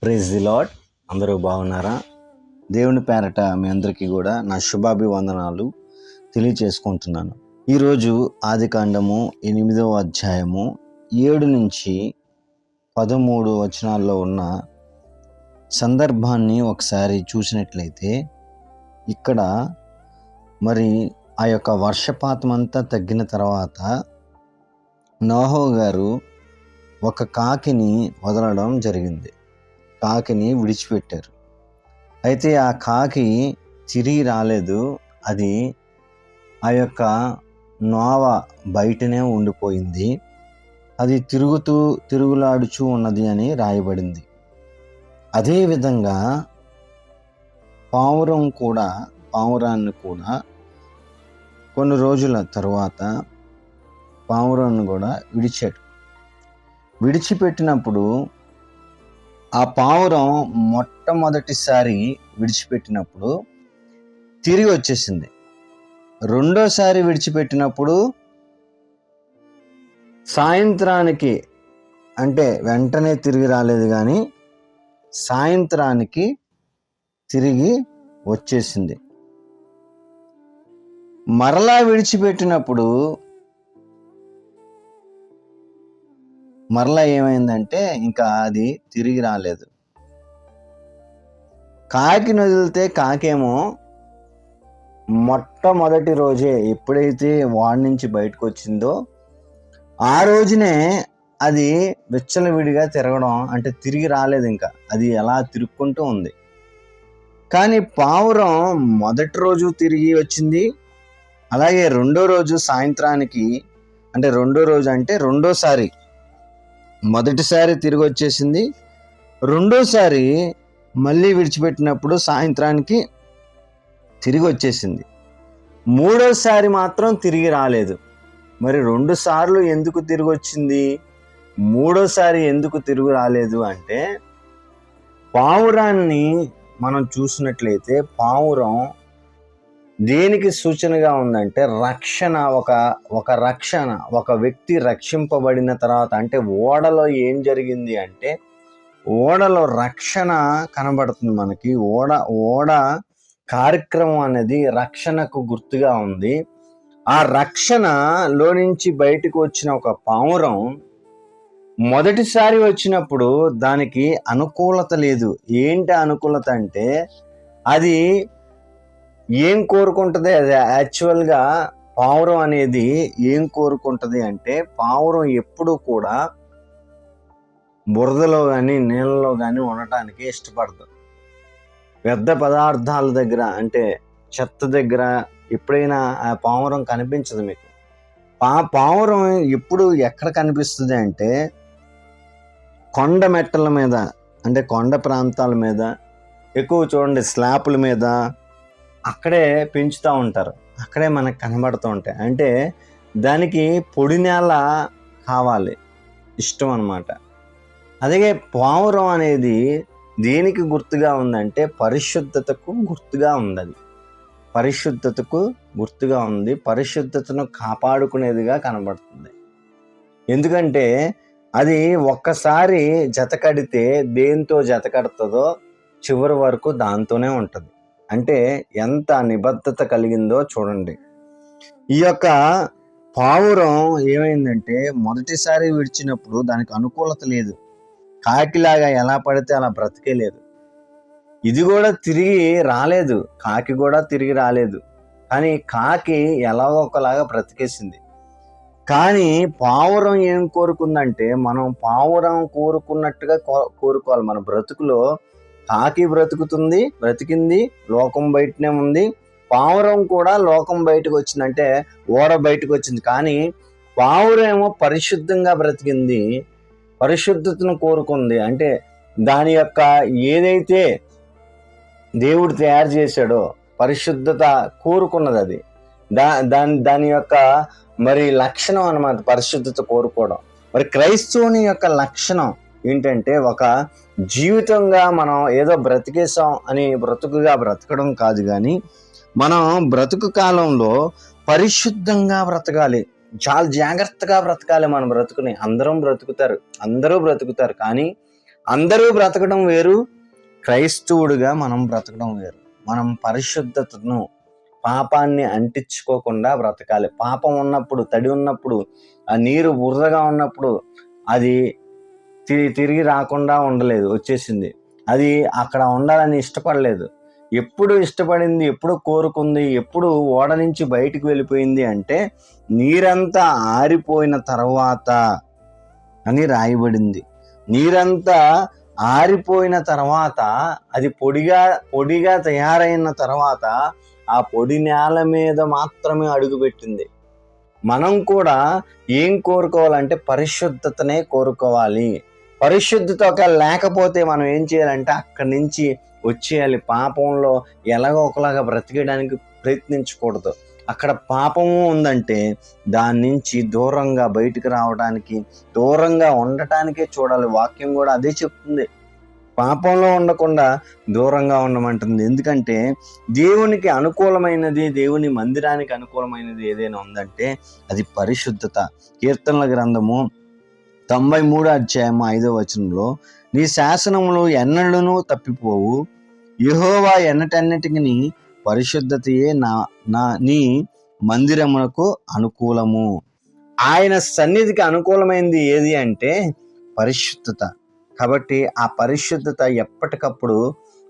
Praise the lord. అందరూ బాగున్నారా? దేవుని పేరట మీ అందరికీ కూడా నా శుభాభివందనాలు తెలియచేసుకుంటున్నాను. ఈరోజు ఆదికాండము 8వ అధ్యాయము 7 నుంచి 13 వచనాల్లో ఉన్న సందర్భాన్ని ఒకసారి చూసినట్లయితే, ఇక్కడ మరి ఆ యొక్క వర్షపాతం అంతా తగ్గిన తర్వాత నోహో గారు ఒక కాకిని వదలడం జరిగింది. కాకిని విడిచిపెట్టారు. అయితే ఆ కాకి తిరిగి రాలేదు. అది ఆ యొక్క నోవ బయటనే ఉండిపోయింది. అది తిరుగులాడుచూ ఉన్నది అని రాయబడింది. అదేవిధంగా పావురాన్ని కూడా కొన్ని రోజుల తరువాత పావురాన్ని కూడా విడిచిపెట్టినప్పుడు ఆ పావురం మొట్టమొదటిసారి విడిచిపెట్టినప్పుడు తిరిగి వచ్చేసింది. రెండోసారి విడిచిపెట్టినప్పుడు సాయంత్రానికి, అంటే వెంటనే తిరిగి రాలేదు కానీ సాయంత్రానికి తిరిగి వచ్చేసింది. మరలా విడిచిపెట్టినప్పుడు మరలా ఏమైందంటే ఇంకా అది తిరిగి రాలేదు. కాకిని వదిలితే కాకేమో మొట్టమొదటి రోజే ఎప్పుడైతే వాడి నుంచి బయటకు వచ్చిందో ఆ రోజునే అది విచ్చలవిడిగా తిరగడం, అంటే తిరిగి రాలేదు. ఇంకా అది ఎలా తిరుక్కుంటూ ఉంది. కానీ పావురం మొదటి రోజు తిరిగి వచ్చింది. అలాగే రెండో రోజు సాయంత్రానికి, అంటే రెండోసారి, మొదటిసారి తిరిగి వచ్చేసింది. రెండోసారి మళ్ళీ విడిచిపెట్టినప్పుడు సాయంత్రానికి తిరిగి వచ్చేసింది. మూడోసారి మాత్రం తిరిగి రాలేదు. మరి 2 సార్లు ఎందుకు తిరిగి వచ్చింది? మూడోసారి ఎందుకు తిరిగి రాలేదు అంటే, పావురాన్ని మనం చూసినట్లయితే పావురం దేనికి సూచనగా ఉందంటే రక్షణ, ఒక వ్యక్తి రక్షింపబడిన తర్వాత, అంటే ఓడలో ఏం జరిగింది అంటే ఓడలో రక్షణ కనబడుతుంది మనకి. ఓడ కార్యక్రమం అనేది రక్షణకు గుర్తుగా ఉంది. ఆ రక్షణలో నుంచి బయటకు వచ్చిన ఒక పావురం మొదటిసారి వచ్చినప్పుడు దానికి అనుకూలత లేదు. ఏంటి అనుకూలత అంటే, అది ఏం కోరుకుంటుంది? అది యాక్చువల్గా పావురం అనేది ఏం కోరుకుంటుంది అంటే, పావురం ఎప్పుడు కూడా బురదలో కానీ నీళ్ళలో కానీ ఉండటానికి ఇష్టపడదు. వ్యర్థ పదార్థాల దగ్గర, అంటే చెత్త దగ్గర ఎప్పుడైనా ఆ పావురం కనిపించదు మీకు. పావురం ఎప్పుడు ఎక్కడ కనిపిస్తుంది అంటే కొండ మెట్టల మీద, అంటే కొండ ప్రాంతాల మీద ఎక్కువ చూడండి, స్లాపుల మీద అక్కడే పెంచుతూ ఉంటారు. అక్కడే మనకు కనబడుతూ ఉంటాయి. అంటే దానికి పొడి నేల కావాలి, ఇష్టం అన్నమాట. అలాగే పావురం అనేది దేనికి గుర్తుగా ఉందంటే పరిశుద్ధతకు గుర్తుగా ఉంది. అది పరిశుద్ధతకు గుర్తుగా ఉంది. పరిశుద్ధతను కాపాడుకునేదిగా కనబడుతుంది. ఎందుకంటే అది ఒక్కసారి జత కడితే దేంతో జత కడుతుందో చివరి వరకు దాంతోనే ఉంటుంది. అంటే ఎంత నిబద్ధత కలిగిందో చూడండి. ఈ యొక్క పావురం ఏమైందంటే మొదటిసారి విడిచినప్పుడు దానికి అనుకూలత లేదు. కాకిలాగా ఎలా పడితే అలా బ్రతికేలేదు. ఇది కూడా తిరిగి రాలేదు. కాకి కూడా తిరిగి రాలేదు. కానీ కాకి ఎలాగో ఒకలాగా బ్రతికేసింది. కానీ పావురం ఏం కోరుకుందంటే, మనం పావురం కోరుకున్నట్టుగా కోరుకోవాలి మన బ్రతుకులో. కాకి బ్రతికింది, లోకం బయటనే ఉంది. పావురం కూడా లోకం బయటకు వచ్చిందంటే ఓడ బయటకు వచ్చింది. కానీ పావురం ఏమో పరిశుద్ధంగా బ్రతికింది, పరిశుద్ధతను కోరుకుంది. అంటే దాని యొక్క ఏదైతే దేవుడు తయారు చేశాడో పరిశుద్ధత కోరుకున్నది. అది దాని యొక్క మరి లక్షణం అన్నమాట, పరిశుద్ధత కోరుకోవడం. మరి క్రైస్తవుని యొక్క లక్షణం ఏంటంటే, ఒక జీవితంగా మనం ఏదో బ్రతికేసాం అని బ్రతుకుగా బ్రతకడం కాదు, కానీ మనం బ్రతుకు కాలంలో పరిశుద్ధంగా బ్రతకాలి. చాలా జాగ్రత్తగా బ్రతకాలి మన బ్రతుకుని. అందరూ బ్రతుకుతారు, కానీ అందరూ బ్రతకడం వేరు, క్రైస్తవుడిగా మనం బ్రతకడం వేరు. మనం పరిశుద్ధతను, పాపాన్ని అంటించుకోకుండా బ్రతకాలి. పాపం ఉన్నప్పుడు, తడి ఉన్నప్పుడు, ఆ నీరు బురదగా ఉన్నప్పుడు అది తిరిగి రాకుండా ఉండలేదు, వచ్చేసింది. అది అక్కడ ఉండాలని ఇష్టపడలేదు. ఎప్పుడు ఇష్టపడింది, ఎప్పుడు కోరుకుంది, ఎప్పుడు ఓడ నుంచి బయటికి వెళ్ళిపోయింది అంటే నీరంతా ఆరిపోయిన తర్వాత అని రాయబడింది. నీరంతా ఆరిపోయిన తర్వాత, అది పొడిగా తయారైన తర్వాత ఆ పొడి నేల మీద మాత్రమే అడుగుపెట్టింది. మనం కూడా ఏం కోరుకోవాలంటే పరిశుద్ధతనే కోరుకోవాలి. పరిశుద్ధత ఒకవేళ లేకపోతే మనం ఏం చేయాలంటే అక్కడి నుంచి వచ్చేయాలి. పాపంలో ఎలాగో ఒకలాగా బ్రతికేయడానికి ప్రయత్నించకూడదు. అక్కడ పాపము ఉందంటే దాని నుంచి దూరంగా బయటికి రావడానికి, దూరంగా ఉండటానికే చూడాలి. వాక్యం కూడా అదే చెప్తుంది. పాపంలో ఉండకుండా దూరంగా ఉండమంటుంది. ఎందుకంటే దేవునికి అనుకూలమైనది, దేవుని మందిరానికి అనుకూలమైనది ఏదైనా ఉందంటే అది పరిశుద్ధత. కీర్తనల గ్రంథము 93:5 నీ శాసనములు ఎన్నడూనూ తప్పిపోవు, యెహోవా ఎన్నటన్నిటికి పరిశుద్ధతయే నీ మందిరమునకు అనుకూలము. ఆయన సన్నిధికి అనుకూలమైనది ఏది అంటే పరిశుద్ధత. కాబట్టి ఆ పరిశుద్ధత ఎప్పటికప్పుడు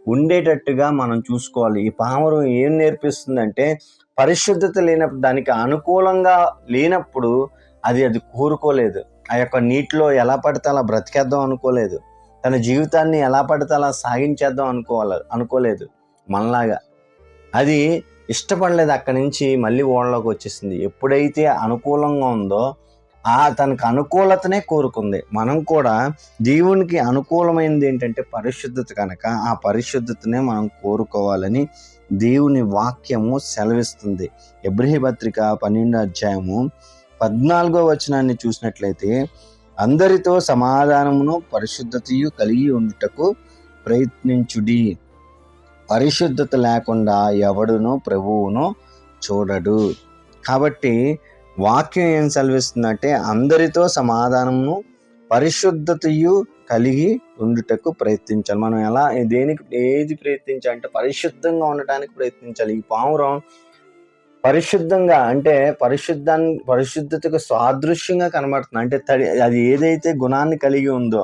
ఉండేటట్టుగా మనం చూసుకోవాలి. ఈ పామరం ఏం నేర్పిస్తుందంటే పరిశుద్ధత లేనప్పుడు, దానికి అనుకూలంగా లేనప్పుడు అది కోరుకోలేదు. ఆ యొక్క నీటిలో ఎలా పడితే అలా బ్రతికేద్దాం అనుకోలేదు. తన జీవితాన్ని ఎలా పడితే అలా సాగించేద్దాం అనుకోలేదు. మనలాగా అది ఇష్టపడలేదు. అక్కడి నుంచి మళ్ళీ ఓడలోకి వచ్చేసింది. ఎప్పుడైతే అనుకూలంగా ఉందో తనకు అనుకూలతనే కోరుకుంది. మనం కూడా దేవునికి అనుకూలమైనది ఏంటంటే పరిశుద్ధత కనుక ఆ పరిశుద్ధతనే మనం కోరుకోవాలని దేవుని వాక్యము సెలవిస్తుంది. ఎబ్రీ పత్రిక 12:14 చూసినట్లయితే అందరితో సమాధానమును పరిశుద్ధతయు కలిగి ఉండుటకు ప్రయత్నించుడి, పరిశుద్ధత లేకుండా ఎవడును ప్రభువును చూడడు. కాబట్టి వాక్యం ఏం సెలవిస్తుందంటే అందరితో సమాధానము పరిశుద్ధతయు కలిగి ఉండుటకు ప్రయత్నించాలి. మనం ఏది ప్రయత్నించాలంటే పరిశుద్ధంగా ఉండటానికి ప్రయత్నించాలి. ఈ పావురం పరిశుద్ధంగా అంటే పరిశుద్ధతకు సాదృశ్యంగా కనబడుతుంది. అంటే అది ఏదైతే గుణాన్ని కలిగి ఉందో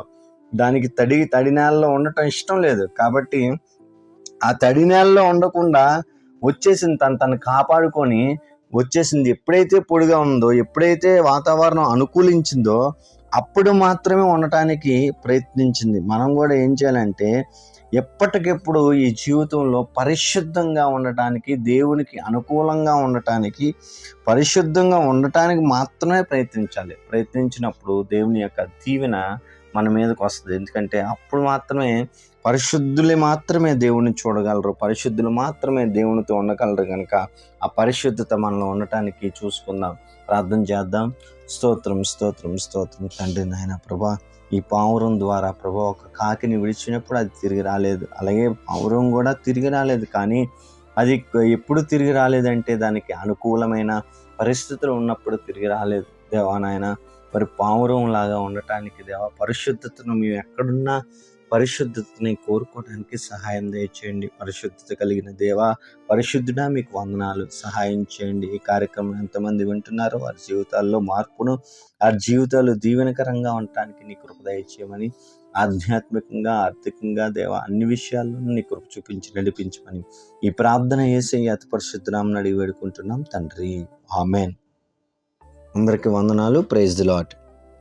దానికి తడి నేలలో ఉండటం ఇష్టం లేదు. కాబట్టి ఆ తడి నేలలో ఉండకుండా వచ్చేసింది, తను కాపాడుకొని వచ్చేసింది. ఎప్పుడైతే పొడిగా ఉందో, ఎప్పుడైతే వాతావరణం అనుకూలించిందో అప్పుడు మాత్రమే ఉండటానికి ప్రయత్నించింది. మనం కూడా ఏం చేయాలంటే ఎప్పటికెప్పుడు ఈ జీవితంలో పరిశుద్ధంగా ఉండటానికి, దేవునికి అనుకూలంగా ఉండటానికి, పరిశుద్ధంగా ఉండటానికి మాత్రమే ప్రయత్నించాలి. ప్రయత్నించినప్పుడు దేవుని యొక్క దీవెన మన మీదకి వస్తుంది. ఎందుకంటే అప్పుడు మాత్రమే పరిశుద్ధులు మాత్రమే దేవుని చూడగలరు, పరిశుద్ధులు మాత్రమే దేవునితో ఉండగలరు. కనుక ఆ పరిశుద్ధత మనలో ఉండటానికి చూసుకుందాం. ప్రార్థన చేద్దాం. స్తోత్రం స్తోత్రం స్తోత్రం తండ్రి నాయన ప్రభా, ఈ పావురం ద్వారా ప్రభా ఒక కాకిని విడిచినప్పుడు అది తిరిగి రాలేదు. అలాగే పావురం కూడా తిరిగి రాలేదు. కానీ అది ఎప్పుడు తిరిగి రాలేదంటే దానికి అనుకూలమైన పరిస్థితులు ఉన్నప్పుడు తిరిగి రాలేదు. దేవా నాయన, మరి పావురం లాగా ఉండటానికి దేవా పరిశుద్ధతను మేము ఎక్కడున్నా పరిశుద్ధతని కోరుకోవడానికి సహాయం దయచేయండి. పరిశుద్ధత కలిగిన దేవా, పరిశుద్ధుడా మీకు వందనాలు. సహాయం చేయండి. ఈ కార్యక్రమం ఎంతమంది వింటున్నారో వారి జీవితాల్లో మార్పును, వారి జీవితాలు దీవెనకరంగా ఉండటానికి నీ కృప దయచేయమని, ఆధ్యాత్మికంగా, ఆర్థికంగా దేవా అన్ని విషయాల్లో నీ కృప చూపించి నడిపించమని ఈ ప్రార్థన యేసయ్య అతి పరిశుద్ధ నామమున అడిగి వేడుకుంటున్నాం తండ్రి. ఆమేన్. అందరికీ వందనాలు. Praise the lord.